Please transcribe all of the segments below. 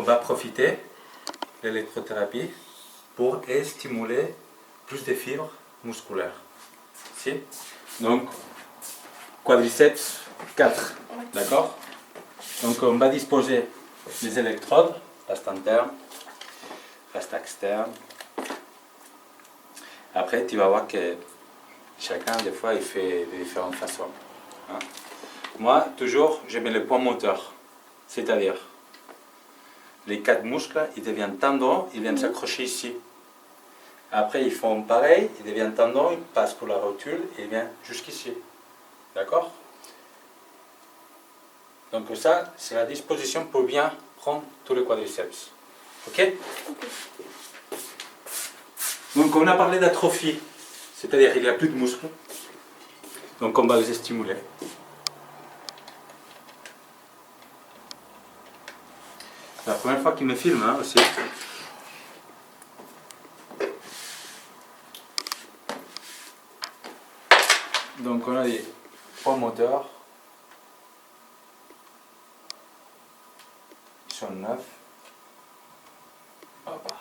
va profiter de l'électrothérapie pour stimuler plus de fibres musculaires. Si? Donc, quadriceps 4, d'accord? Donc, on va disposer des électrodes, l'aste interne, l'aste externe. Après, tu vas voir que chacun, des fois, il fait de différentes façons. Hein? Moi, toujours, je mets le point moteur, c'est-à-dire les 4 muscles, ils deviennent tendons, ils viennent s'accrocher ici. Après, ils font pareil, ils deviennent tendons, ils passent pour la rotule et ils viennent jusqu'ici. D'accord? Donc ça, c'est la disposition pour bien prendre tous les quadriceps. Ok? Donc on a parlé d'atrophie, c'est-à-dire qu'il n'y a plus de muscles. Donc on va les stimuler. C'est la première fois qu'il me filme hein, aussi. Donc on a des points moteurs. Ils sont 9. Hop.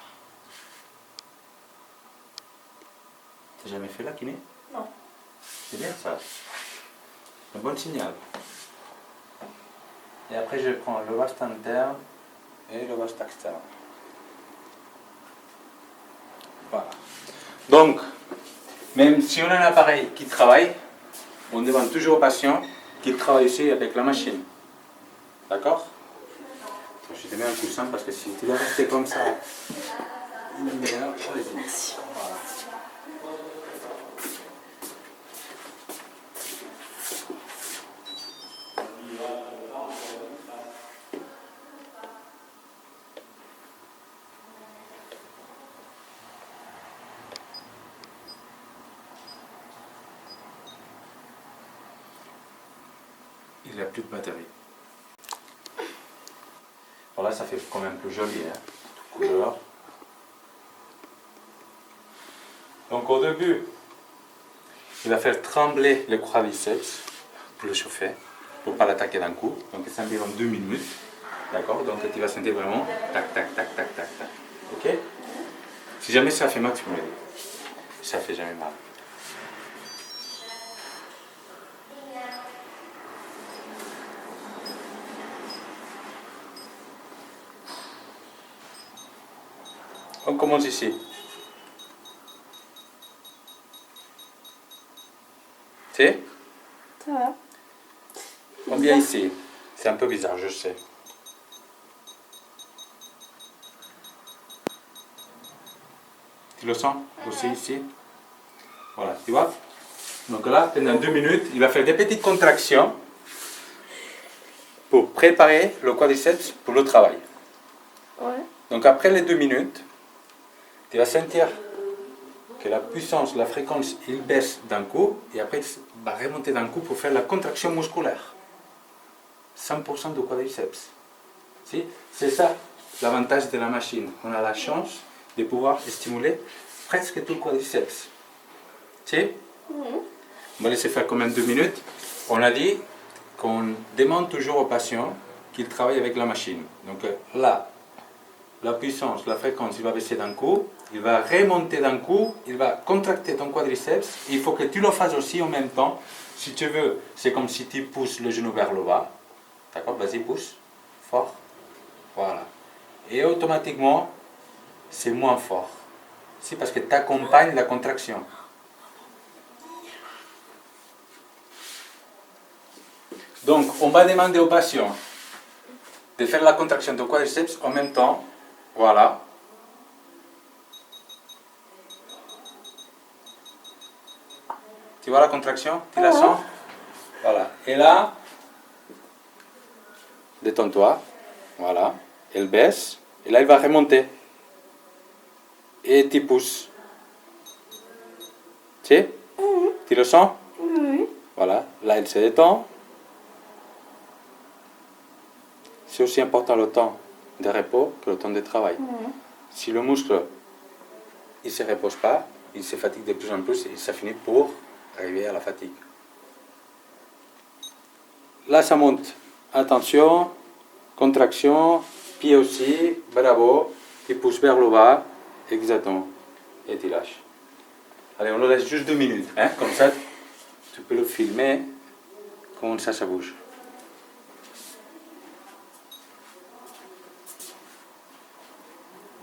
T'as jamais fait la kiné? Non. C'est bien ça. Un bon signal. Et après je prends le vaste interne et le vaste externe. Voilà. Donc, même si on a un appareil qui travaille, on demande toujours au patient qu'il travaille aussi avec la machine. D'accord? Je te mets un coussin parce que si tu dois rester comme ça, Merci. Voilà. Il n'y a plus de batterie. Voilà, ça fait quand même plus joli, hein, toute couleur. Donc au début, il va faire trembler le quadriceps pour le chauffer, pour ne pas l'attaquer d'un coup. Donc c'est environ 2 minutes. D'accord? Donc tu vas sentir vraiment tac, tac, tac, tac, tac, tac. Ok? Si jamais ça fait mal, tu me le dis. Ça fait jamais mal. On commence ici. C'est? Ça va. On vient ici. C'est un peu bizarre, je sais. Tu le sens aussi ici? Voilà, tu vois? Donc là, pendant 2 minutes, il va faire des petites contractions pour préparer le quadriceps pour le travail. Ouais. Donc après les 2 minutes, tu vas sentir que la puissance, la fréquence, il baisse d'un coup et après il va remonter d'un coup pour faire la contraction musculaire. 100% du quadriceps. Si? C'est ça l'avantage de la machine. On a la chance de pouvoir stimuler presque tout le quadriceps. Si? On va laisser faire combien de 2 minutes? On a dit qu'on demande toujours au patient qu'il travaille avec la machine. Donc là, la puissance, la fréquence, il va baisser d'un coup, il va remonter d'un coup, il va contracter ton quadriceps. Il faut que tu le fasses aussi en même temps. Si tu veux, c'est comme si tu pousses le genou vers le bas. D'accord? Vas-y, pousse. Fort. Voilà. Et automatiquement, c'est moins fort. C'est parce que tu accompagnes la contraction. Donc, on va demander au patient de faire la contraction du quadriceps en même temps. Voilà. Tu vois la contraction? Tu la sens? Voilà. Et là, détends-toi. Voilà. Elle baisse. Et là, il va remonter. Et tu pousses. Tu sais? Tu le sens? Oui. Voilà. Là, elle se détend. C'est aussi important le temps de repos que le temps de travail. Si le muscle il ne se repose pas, il se fatigue de plus en plus et ça finit pour arriver à la fatigue. Là, ça monte. Attention, contraction, Pied aussi, bravo. Tu pousses vers le bas, exactement. Et tu lâches. Allez, on le laisse juste 2 minutes. Hein? Comme ça, tu peux le filmer. Comment ça bouge.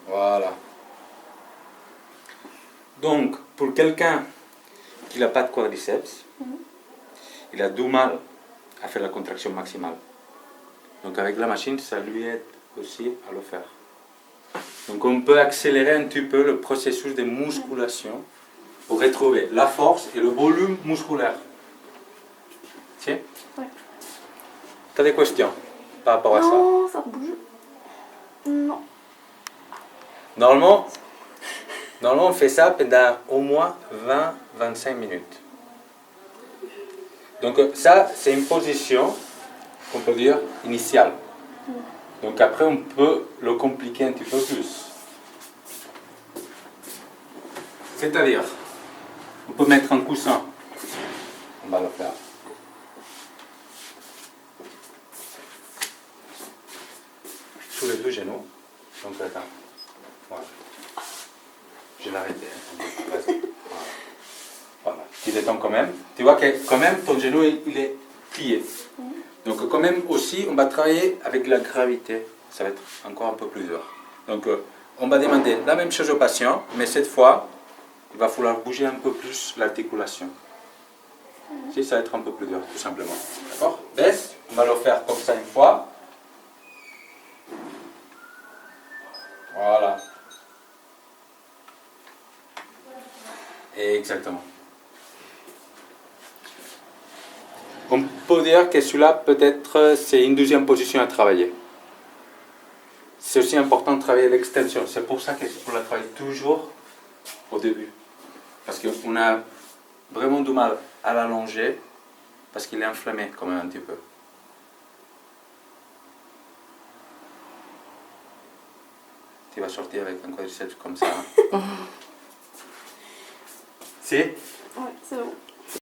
Voilà. Donc, pour quelqu'un qui n'a pas de quadriceps, il a du mal à faire la contraction maximale. Donc avec la machine, ça lui aide aussi à le faire. Donc on peut accélérer un petit peu le processus de musculation pour retrouver la force et le volume musculaire. Tiens. Ouais. Tu as des questions par rapport à ça? Non, ça bouge. Non. Normalement, on fait ça pendant au moins 20-25 minutes. Donc ça, c'est une position qu'on peut dire initiale. Donc après, on peut le compliquer un petit peu plus. C'est-à-dire, on peut mettre un coussin. On va le faire. Sous les 2 genoux. Donc attends. Voilà. Je vais l'arrêter. Vas-y. Voilà. Tu détends quand même. Tu vois que quand même ton genou il est plié. Donc quand même aussi on va travailler avec la gravité. Ça va être encore un peu plus dur. Donc on va demander la même chose au patient, mais cette fois il va falloir bouger un peu plus l'articulation. Si ça va être un peu plus dur tout simplement. D'accord? Baisse. On va le faire comme ça une fois. Voilà. Exactement. On peut dire que celui-là, peut-être, c'est une deuxième position à travailler. C'est aussi important de travailler l'extension. C'est pour ça qu'on la travaille toujours au début. Parce qu'on a vraiment du mal à l'allonger, parce qu'il est inflammé quand même un petit peu. Tu vas sortir avec un quadriceps comme ça. Hein? Si? Ouais, c'est bon.